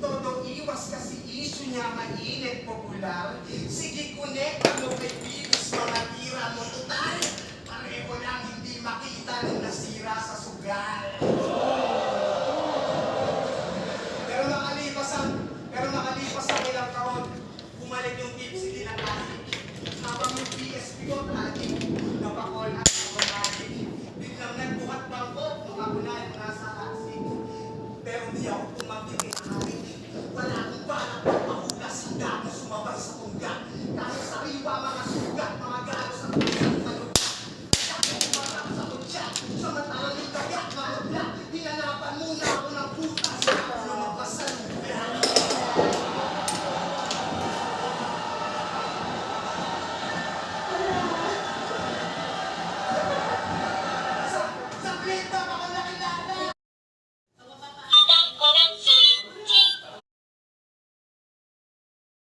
todo iwas kasi issue niya mainit popular. Sige, connect mo kay Pibis, mga tira mo. Total, pareho lang hindi makita ng nasira sa sugal.